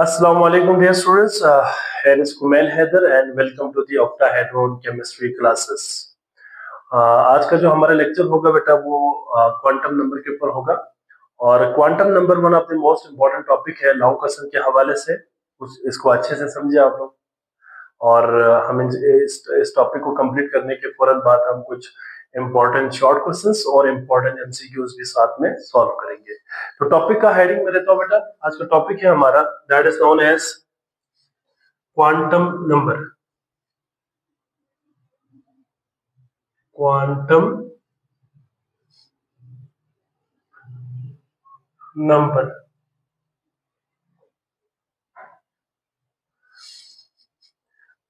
Assalamu alaikum dear students. Here is Kumail Haider and welcome to the octahedron chemistry classes. आज का जो हमारा lecture होगा बेटा वो क्वांटम नंबर के ऊपर होगा और quantum number one of the most important topic है लॉन्ग के हवाले से। इसको अच्छे से समझे आप लोग और हम इस टॉपिक को कंप्लीट करने के फौरन बाद हम कुछ इम्पोर्टेंट शॉर्ट क्वेश्चंस और इम्पोर्टेंट एमसीक्यूज भी साथ में सॉल्व करेंगे। तो टॉपिक का हेडिंग में देता हूं बेटा। आज का टॉपिक है हमारा that is known as quantum number. Quantum number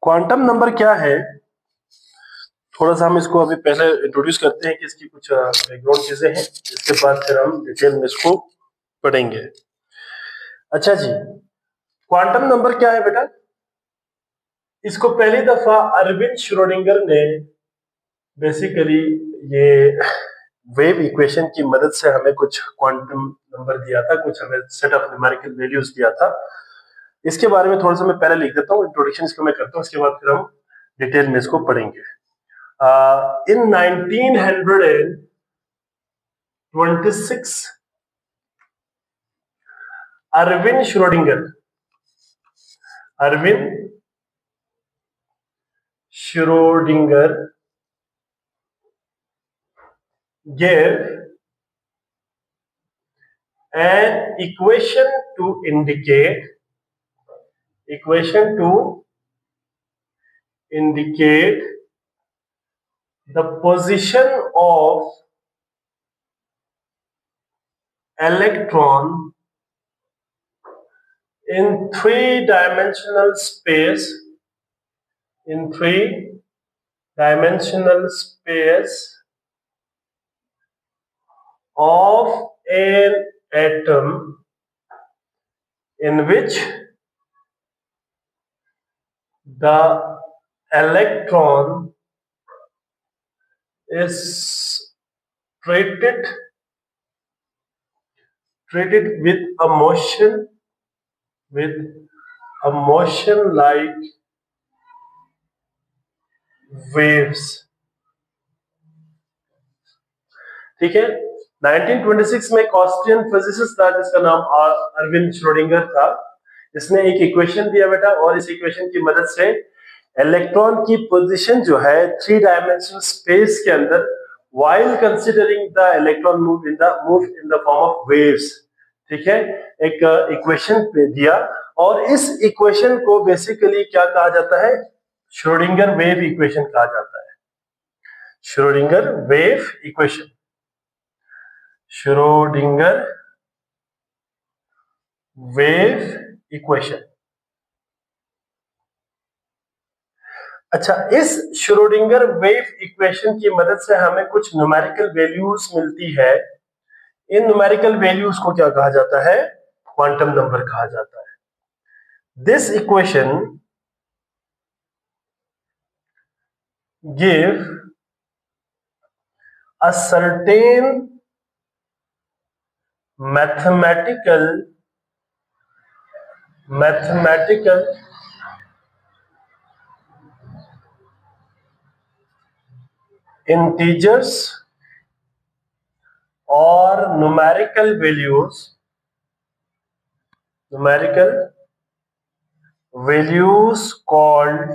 quantum number क्या है, थोड़ा सा हम इसको अभी पहले इंट्रोड्यूस करते हैं कि इसकी कुछ बैकग्राउंड चीजें हैं, इसके बाद फिर हम डिटेल में इसको पढ़ेंगे। अच्छा जी, क्वांटम नंबर क्या है बेटा? इसको पहली दफा अरविंद श्रोडिंगर ने बेसिकली ये वेव इक्वेशन की मदद से हमें कुछ क्वांटम नंबर दिया था, कुछ हमें सेट ऑफ न्यूमेरिकल वैल्यूज दिया था। इसके बारे में थोड़ा सा मैं पहले लिख देता हूँ, इंट्रोडक्शन इसको मैं करता हूँ, इसके बाद फिर हम डिटेल में इसको पढ़ेंगे। In 1926, Erwin Schrödinger gave an equation to indicate the position of electron in three-dimensional space of an atom in which the electron is treated with a motion like waves। ठीक है, 1926 में एक ऑस्ट्रियन फिजिसिस्ट था जिसका नाम Arvind Schrodinger था। इसने एक इक्वेशन दिया बेटा और इस इक्वेशन की मदद से इलेक्ट्रॉन की पोजीशन जो है थ्री डायमेंशनल स्पेस के अंदर while considering the electron move in the form of waves, ठीक है, एक इक्वेशन पे दिया और इस इक्वेशन को बेसिकली क्या कहा जाता है? श्रोडिंगर वेव इक्वेशन कहा जाता है। Schrodinger wave equation, Schrodinger wave equation. अच्छा, इस श्रोडिंगर वेव इक्वेशन की मदद से हमें कुछ न्यूमेरिकल वैल्यूज मिलती है। इन न्यूमेरिकल वैल्यूज को क्या कहा जाता है? क्वांटम नंबर कहा जाता है। This equation give a certain mathematical integers or numerical values called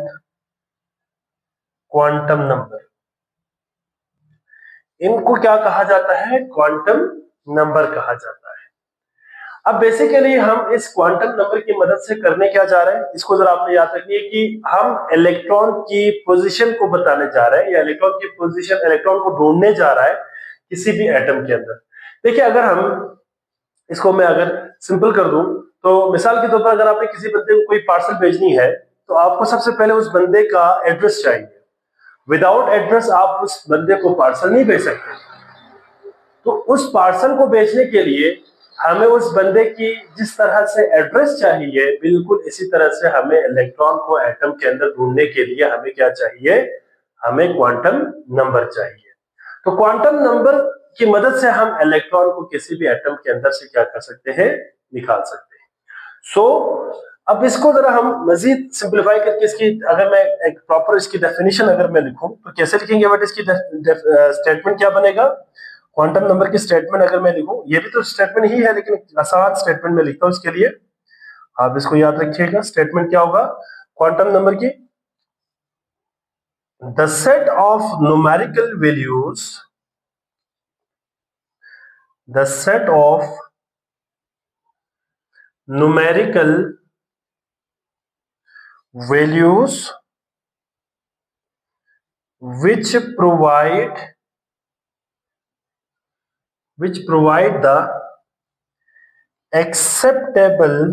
quantum number। इनको क्या कहा जाता है? क्वांटम नंबर कहा जाता है। अब बेसिकली हम इस क्वांटम नंबर की मदद से करने क्या जा रहे हैं, इसको जरा आपने याद रखिए कि हम इलेक्ट्रॉन की पोजीशन को बताने जा रहे हैं या इलेक्ट्रॉन की पोजीशन, इलेक्ट्रॉन को ढूंढने जा रहा है किसी भी एटम के अंदर। देखिए, अगर हम इसको मैं अगर सिंपल कर दूं तो मिसाल के तौर पर अगर आपने किसी बंदे को कोई पार्सल भेजनी है तो आपको सबसे पहले उस बंदे का एड्रेस चाहिए। विदाउट एड्रेस आप उस बंदे को पार्सल नहीं भेज सकते। तो उस पार्सल को भेजने के लिए हमें उस बंदे की जिस तरह से एड्रेस चाहिए, बिल्कुल इसी तरह से हमें इलेक्ट्रॉन को एटम के अंदर ढूंढने के लिए हमें क्या चाहिए? हमें क्वांटम नंबर चाहिए। तो क्वांटम नंबर की मदद से हम इलेक्ट्रॉन को किसी भी एटम के अंदर से क्या कर सकते हैं? निकाल सकते हैं। सो अब इसको जरा हम मजीद सिंप्लीफाई करके इसकी अगर मैं एक प्रॉपर इसकी डेफिनेशन अगर मैं लिखूं तो कैसे लिखेंगे, बट इसकी स्टेटमेंट क्या बनेगा, क्वांटम नंबर की स्टेटमेंट अगर मैं लिखूं, ये भी तो स्टेटमेंट ही है लेकिन आसान स्टेटमेंट में लिखता हूं इसके लिए, आप इसको याद रखिएगा। स्टेटमेंट क्या होगा क्वांटम नंबर की, the set of numerical values, the set of numerical values which provide the acceptable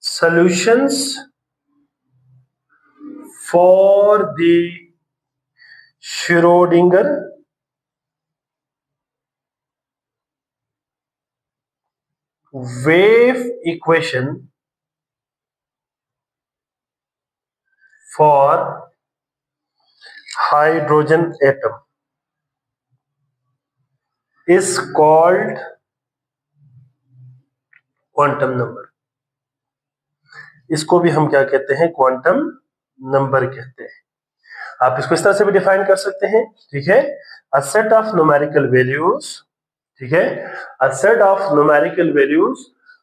solutions for the Schrödinger wave equation for hydrogen atom is called quantum number. इसको भी हम क्या कहते हैं, क्वांटम नंबर कहते हैं। आप इसको इस तरह से भी डिफाइन कर सकते हैं, ठीक है, a set of numerical values, ठीक है, a set of numerical values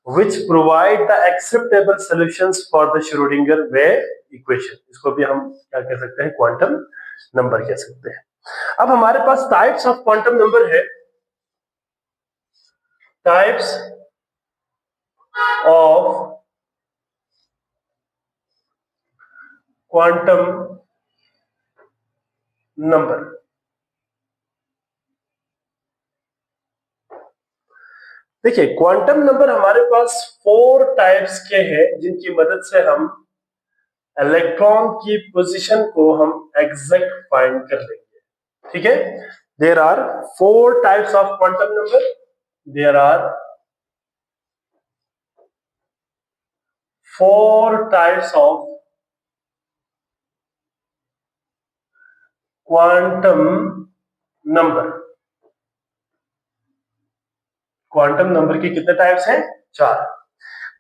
which provide the acceptable solutions for the Schrödinger wave equation। इसको भी हम क्या कह सकते हैं, क्वांटम नंबर कह सकते हैं। अब हमारे पास टाइप्स ऑफ क्वांटम नंबर है, टाइप्स ऑफ क्वांटम नंबर। देखिए क्वांटम नंबर हमारे पास 4 टाइप्स के हैं जिनकी मदद से हम इलेक्ट्रॉन की पोजीशन को हम एग्जैक्ट फाइंड कर लेंगे, ठीक है। There are 4 types of quantum number, there are 4 types of quantum number. Quantum number के कितने टाइप्स हैं, 4।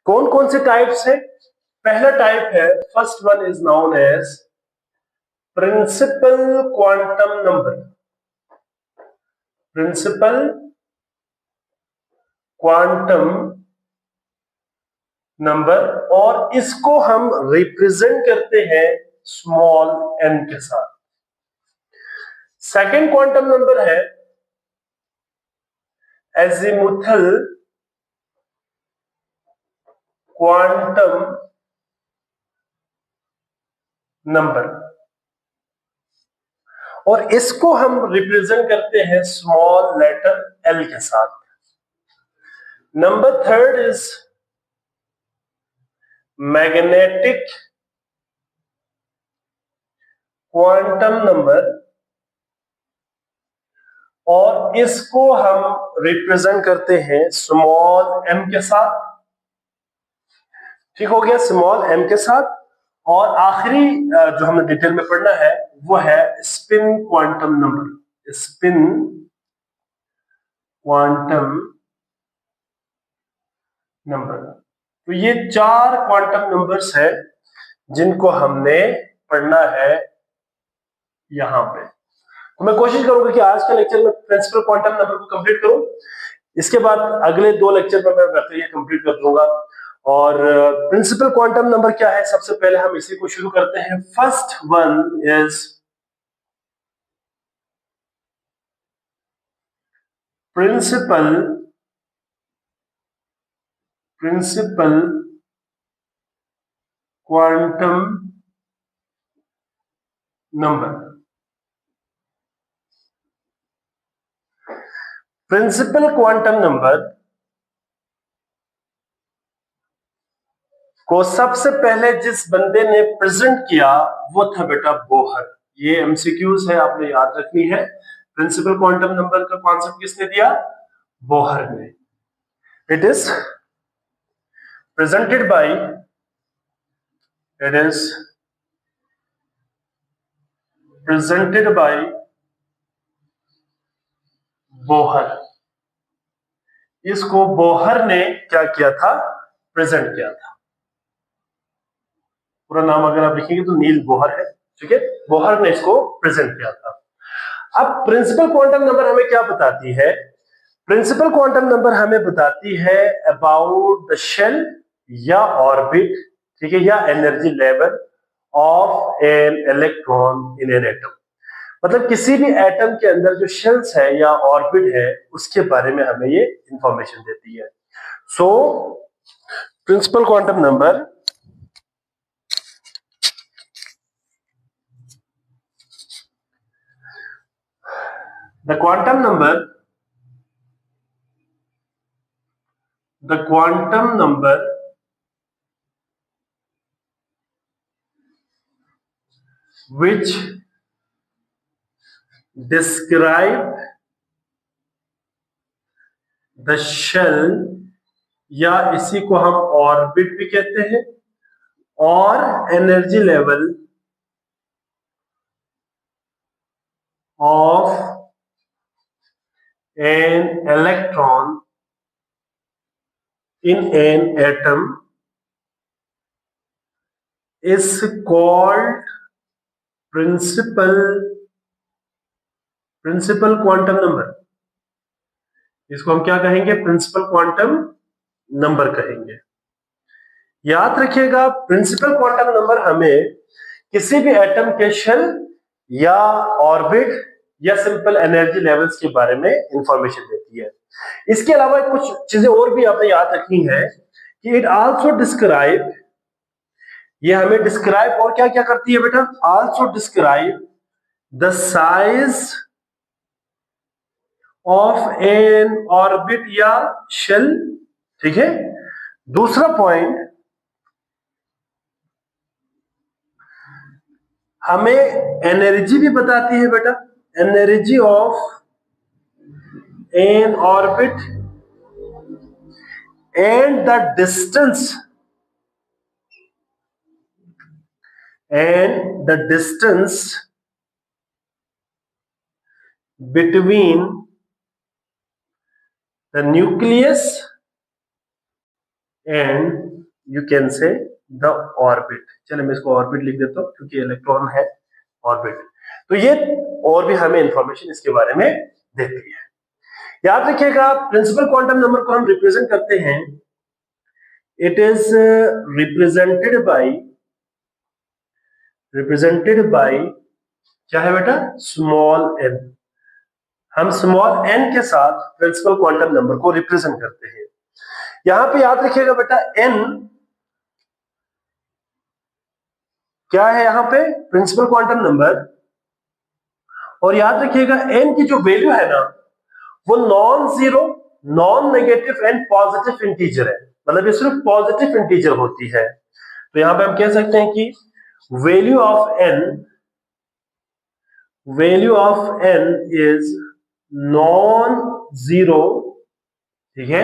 कौन कौन से टाइप्स हैं, पहला टाइप है, first one is known as principal quantum number, principal quantum number, और इसको हम रिप्रेजेंट करते हैं स्मॉल n के साथ। सेकेंड क्वांटम नंबर है एजीमुथल क्वांटम नंबर, और इसको हम रिप्रेजेंट करते हैं स्मॉल लेटर l के साथ। Number third is magnetic quantum number, और इसको हम रिप्रेजेंट करते हैं स्मॉल m के साथ, ठीक हो गया, स्मॉल m के साथ। और आखिरी जो हमें डिटेल में पढ़ना है वो है spin quantum number, spin quantum number. तो ये 4 क्वांटम नंबर्स हैं जिनको हमने पढ़ना है यहां पे। तो मैं कोशिश करूंगा कि आज के लेक्चर में प्रिंसिपल क्वांटम नंबर को कंप्लीट करूं, इसके बाद अगले 2 लेक्चर में मैं ये कंप्लीट कर दूंगा। और प्रिंसिपल क्वांटम नंबर क्या है, सबसे पहले हम इसी को शुरू करते हैं। First one is principal quantum number. Principal quantum number को सबसे पहले जिस बंदे ने प्रेजेंट किया वो था बेटा बोहर। ये एमसीक्यूज है, आपने याद रखनी है। प्रिंसिपल क्वांटम नंबर का कॉन्सेप्ट किसने दिया, बोहर ने। It is presented by, it is presented by Bohr. इसको बोहर ने क्या किया था, प्रेजेंट किया था। पूरा नाम अगर आप लिखेंगे तो नील बोहर है, ठीक है, बोहर ने इसको प्रेजेंट किया था। अब प्रिंसिपल क्वांटम नंबर हमें क्या बताती है? प्रिंसिपल क्वांटम नंबर हमें बताती है अबाउट द शेल या ऑर्बिट, ठीक है, या energy level of an electron in an atom. मतलब किसी भी एटम के अंदर जो शेल्स है या ऑर्बिट है उसके बारे में हमें ये इंफॉर्मेशन देती है। So principal quantum number the quantum number which describe the shell, या इसी को हम ऑर्बिट भी कहते हैं, और energy level of an electron in an atom is called principal quantum number. इसको हम क्या कहेंगे? प्रिंसिपल क्वांटम नंबर कहेंगे। याद रखिएगा, प्रिंसिपल क्वांटम नंबर हमें किसी भी एटम के शेल या ऑर्बिट या सिंपल एनर्जी लेवल्स के बारे में इंफॉर्मेशन देती है। इसके अलावा कुछ चीजें और भी आपने याद रखनी है कि इट आल्सो डिस्क्राइब, ये हमें डिस्क्राइब और क्या क्या करती है बेटा? Also describe the size of N orbit या शेल, ठीक है। दूसरा पॉइंट, हमें एनर्जी भी बताती है बेटा, energy of N orbit and the distance between the nucleus and you can say the orbit। चलिए मैं इसको ऑर्बिट लिख देता हूं क्योंकि इलेक्ट्रॉन है ऑर्बिट। तो ये और भी हमें इंफॉर्मेशन इसके बारे में देती है। याद रखिएगा, प्रिंसिपल क्वांटम नंबर को हम रिप्रेजेंट करते हैं, इट इज रिप्रेजेंटेड बाय क्या है बेटा? Small n। हम स्मॉल n के साथ प्रिंसिपल क्वांटम नंबर को रिप्रेजेंट करते हैं। यहां पे याद रखिएगा बेटा, n क्या है? यहां पे प्रिंसिपल क्वांटम नंबर। और याद रखिएगा n की जो वैल्यू है ना, वो non zero, non negative and positive integer है। मतलब ये सिर्फ पॉजिटिव इंटीजर होती है। तो यहां पे हम कह सकते हैं कि value of n is non zero, ठीक है,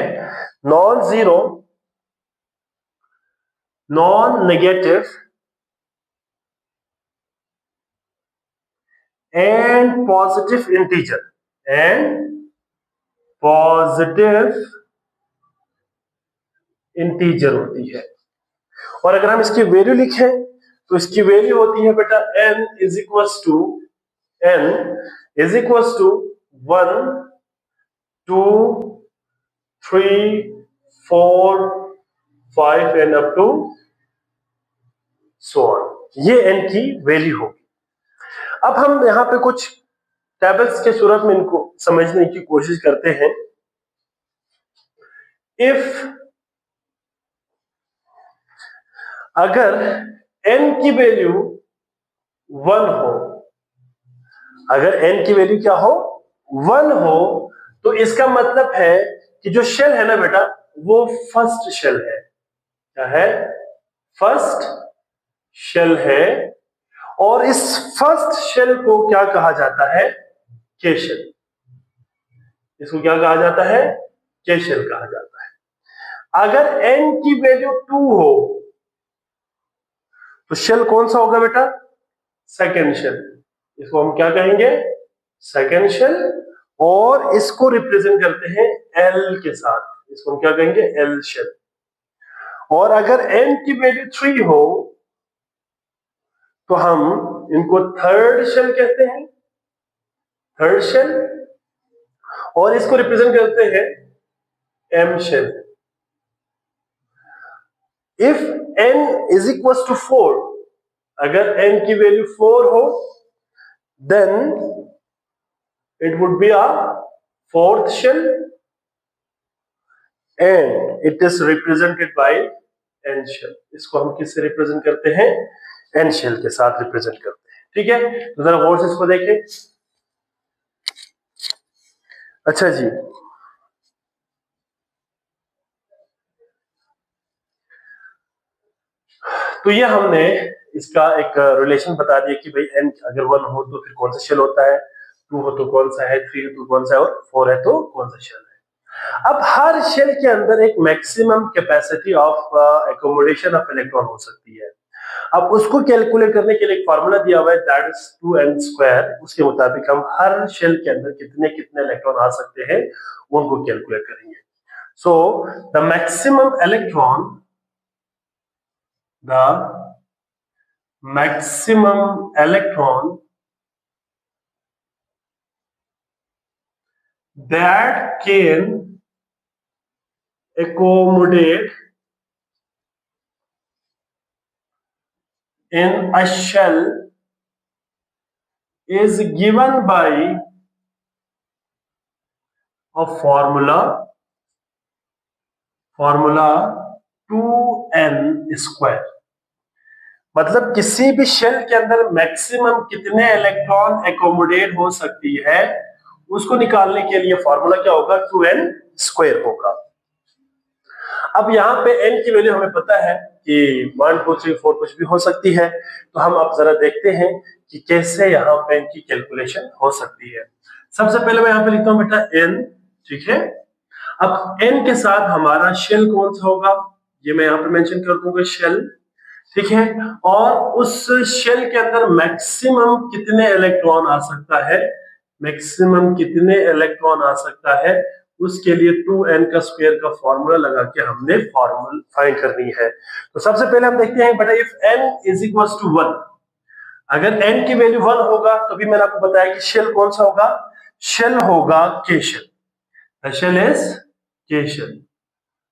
non zero, non negative and positive integer होती है। और अगर हम इसकी वैल्यू लिखें तो इसकी वैल्यू होती है बेटा n is equals to 1, 2, 3, 4, 5 and up to so on. ये n की वैल्यू होगी। अब हम यहां पे कुछ टेबल्स के सूरत में इनको समझने की कोशिश करते हैं। इफ अगर n की वैल्यू 1 हो, अगर n की वैल्यू क्या हो? 1 हो, तो इसका मतलब है कि जो शेल है ना बेटा, वो फर्स्ट शेल है। क्या है? फर्स्ट शेल है। और इस फर्स्ट शेल को क्या कहा जाता है? के शेल। इसको क्या कहा जाता है? के शेल कहा जाता है। अगर n की वैल्यू 2 हो तो शेल कौन सा होगा बेटा? Second shell. इसको हम क्या कहेंगे? Second shell. और इसको रिप्रेजेंट करते हैं L के साथ। इसको हम क्या कहेंगे? L shell. और अगर n की वैल्यू 3 हो तो हम इनको थर्ड शेल कहते हैं, थर्ड शेल, और इसको रिप्रेजेंट करते हैं m shell. If n is equal to 4, अगर n की वैल्यू 4 हो then it would be a fourth shell and it is represented by n shell. इसको हम किससे रिप्रेजेंट करते हैं? n शेल के साथ रिप्रेजेंट करते हैं। ठीक है, तो जरा गौर से इसको देखें। अच्छा जी, तो ये हमने इसका एक रिलेशन बता दिया कि भाई n अगर 1 हो तो फिर कौन सा शेल होता है, 2 हो तो कौन सा है, 3 हो तो कौन सा है, और 4 है तो कौन सा शेल है। अब हर शेल के अंदर एक maximum capacity of accommodation of electron हो सकती है। अब उसको कैलकुलेट करने के लिए एक फार्मूला दिया हुआ है, दैट इज 2n²। उसके मुताबिक हम हर शेल के अंदर कितने कितने इलेक्ट्रॉन आ सकते हैं उनको कैलकुलेट करेंगे। So the maximum electron, the maximum electron that can accommodate in a shell is given by a formula 2n²। मतलब किसी भी शेल के अंदर मैक्सिमम कितने इलेक्ट्रॉन एकोमोडेट हो सकती है उसको निकालने के लिए फॉर्मूला क्या होगा? 2n² होगा। अब यहाँ पे n की वैल्यू हमें पता है कि 1 2 3 4 कुछ भी हो सकती है, तो हम अब जरा देखते हैं कि कैसे यहाँ पे इनकी कैलकुलेशन हो सकती है। सबसे पहले मैं यहाँ पे लिखता हूँ बेटा n, ठीक है। अब n के साथ हमारा शेल कौन सा होगा, ये मैं यहाँ पे मेंशन कर दूंगा, शेल, ठीक है। और उस शेल के अंदर मैक्सिमम कितने इलेक्ट्रॉन आ सकता है, मैक्सिमम कितने इलेक्ट्रॉन आ सकता है, उसके लिए 2n² का फॉर्मूला लगा के हमने फॉर्मूला फाइंड करनी है। तो सबसे पहले हम देखते हैं बेटा, if n is equal to 1, अगर n की वैल्यू 1 होगा तो भी मैंने आपको बताया कि शेल कौन सा होगा, शेल होगा के शेल, द शेल इज के शेल,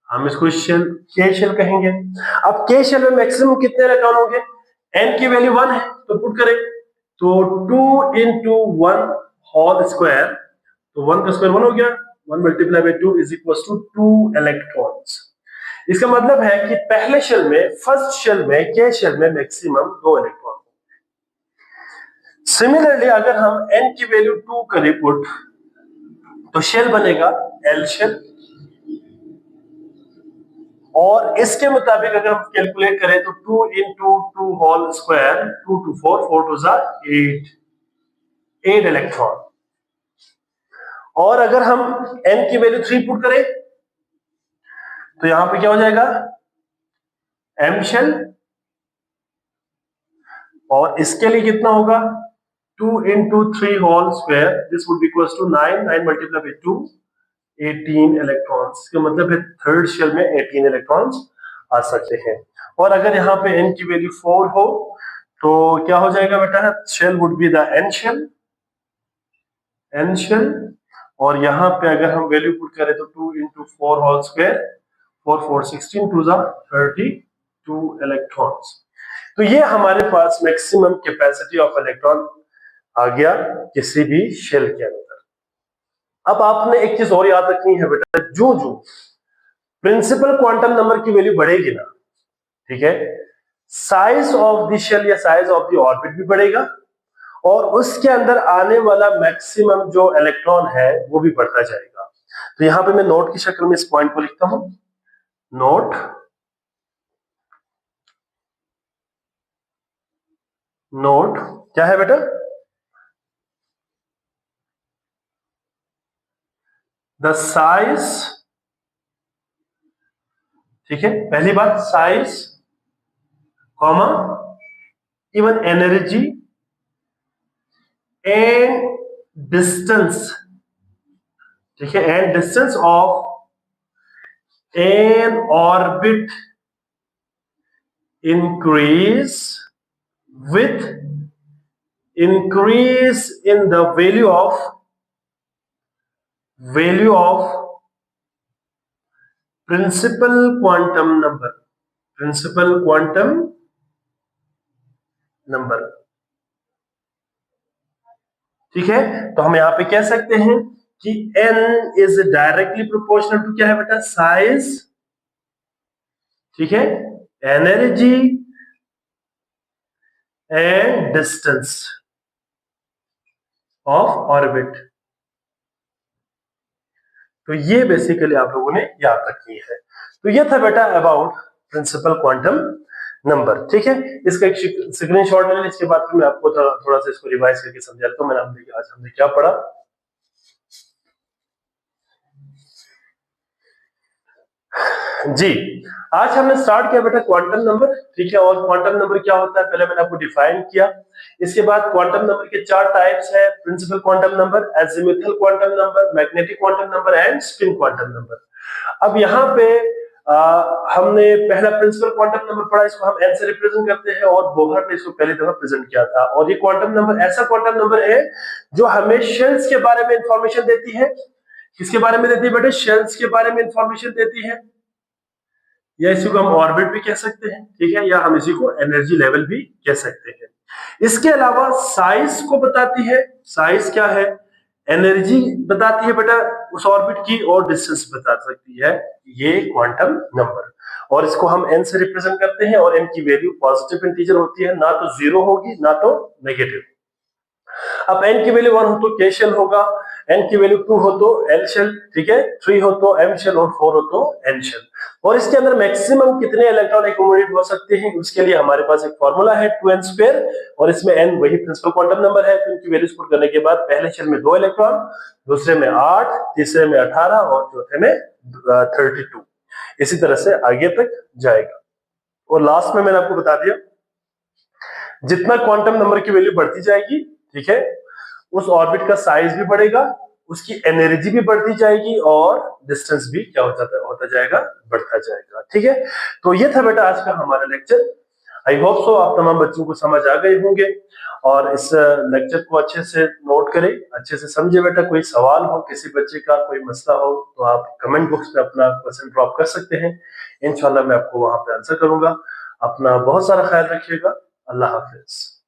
हम इसको शेल के शेल कहेंगे। अब के शेल में मैक्सिमम कितने इलेक्ट्रॉन होंगे, n की वैल्यू 1 है तो पुट करें तो 2 into 1 होल स्क्वायर, तो 1 का स्क्वायर 1 हो गया, 1 multiply by 2 is equal to 2 electrons. इसका मतलब है कि पहले शेल में, फर्स्ट शेल में, के शेल में मैक्सिमम 2 इलेक्ट्रॉन। सिमिलरली अगर हम n की वैल्यू 2 करें पुट, तो शेल बनेगा एल शेल, और इसके मुताबिक अगर हम कैलकुलेट करें तो 2 into 2 whole square, 2 to 4, 4 to 8 electron. और अगर हम n की वैल्यू 3 पुट करें तो यहां पे क्या हो जाएगा, m शेल, और इसके लिए कितना होगा, 2 into 3 whole square, this would be equals to 9, 9 multiply by 2, 18 electrons. इसका मतलब है थर्ड शेल में 18 इलेक्ट्रॉन्स आ सकते हैं। और अगर यहाँ पे n की वैल्यू 4 हो तो क्या हो जाएगा बेटा, shell would be the n shell, n shell, और यहाँ पे अगर हम वैल्यू पुट करें तो 2 into 4 होल स्क्वायर, 4 4 16, 2 32 इलेक्ट्रॉन्स। तो ये हमारे पास मैक्सिमम कैपेसिटी ऑफ इलेक्ट्रॉन आ गया किसी भी शेल के अंदर। अब आपने एक चीज और याद रखनी है बेटा, जो जो प्रिंसिपल क्वांटम नंबर की वैल्यू बढ़ेगी ना, ठीक है, साइज ऑफ द शेल या साइज ऑफ द ऑर्बिट भी बढ़ेगा, और उसके अंदर आने वाला मैक्सिमम जो इलेक्ट्रॉन है वो भी बढ़ता जाएगा। तो यहां पे मैं नोट की शक्ल में इस पॉइंट को लिखता हूं, नोट, नोट क्या है बेटा, द साइज, ठीक है, पहली बात size, comma, even energy and distance, ठीक है, and distance of N orbit increase with increase in the value of principal quantum number, principal quantum number। ठीक है, तो हम यहां पे कह सकते हैं कि n is directly proportional to क्या है बेटा, साइज, ठीक है, energy and distance of orbit. तो ये बेसिकली आप लोगों ने याद रखनी है। तो ये था बेटा अबाउट प्रिंसिपल क्वांटम नंबर। ठीक है, इसका एक स्क्रीनशॉट ले लें, इसके बाद फिर मैं आपको थोड़ा सा इसको रिवाइज करके समझाता हूँ। आज हमने क्या पढ़ा। जी, आज हमने स्टार्ट किया बेटा क्वांटम नंबर। ठीक है, और क्वांटम नंबर क्या होता है पहले मैंने आपको डिफाइन किया। इसके बाद क्वांटम नंबर के 4 टाइप्स है, principal quantum number, azimuthal quantum number, magnetic quantum number and spin quantum number. अब यहाँ पे हमने पहला प्रिंसिपल क्वांटम नंबर पढ़ा, इसको हम एन से रिप्रेजेंट करते हैं और बोहर ने इसको पहली दफा प्रेजेंट किया था। और ये क्वांटम नंबर ऐसा क्वांटम नंबर है जो हमें शेल्स के बारे में इंफॉर्मेशन देती है। किसके बारे में देती है बेटे, शेल्स के बारे में इंफॉर्मेशन देती है, या इसी को हम ऑर्बिट भी कह सकते हैं। ठीक है, या हम इसी को एनर्जी लेवल भी कह सकते हैं। इसके अलावा साइज को बताती है, साइज क्या है, एनर्जी बताती है बेटा उस ऑर्बिट की, और डिस्टेंस बता सकती है ये क्वांटम नंबर। और इसको हम n से रिप्रेजेंट करते हैं, और n की वैल्यू पॉजिटिव इंटीजर होती है, ना तो जीरो होगी ना तो नेगेटिव। अब n की वैल्यू 1 हो तो k शेल होगा, n की वैल्यू 2 हो तो l शेल, ठीक है, 3 हो तो m शेल और 4 हो तो n शेल। और इसके अंदर मैक्सिमम कितने इलेक्ट्रॉन एकोमोडेट हो सकते हैं, उसके लिए हमारे पास एक फॉर्मूला है 2n², और इसमें n वही प्रिंसिपल क्वांटम नंबर है। तो इनकी वैल्यूज पुट करने के बाद पहले शेल में 2 इलेक्ट्रॉन, दूसरे में 8, तीसरे में 18 और चौथे में 32। इसी तरह से आगे तक जाएगा। और लास्ट में मैंने आपको बता दिया जितना क्वांटम नंबर की वैल्यू बढ़ती जाएगी, ठीक है, उस ऑर्बिट का साइज भी बढ़ेगा, उसकी एनर्जी भी बढ़ती जाएगी, और डिस्टेंस भी क्या होता जाएगा, बढ़ता जाएगा। ठीक है, तो ये था बेटा आज का हमारा लेक्चर। आई होप सो आप तमाम बच्चों को समझ आ गए होंगे, और इस लेक्चर को अच्छे से नोट करें, अच्छे से समझे बेटा। कोई सवाल हो, किसी बच्चे का कोई मसला हो, तो आप कमेंट बॉक्स में अपना क्वेश्चन ड्रॉप कर सकते हैं, इंशाल्लाह मैं आपको वहां पे आंसर करूंगा। अपना बहुत सारा ख्याल रखिएगा। अल्लाह हाफिज।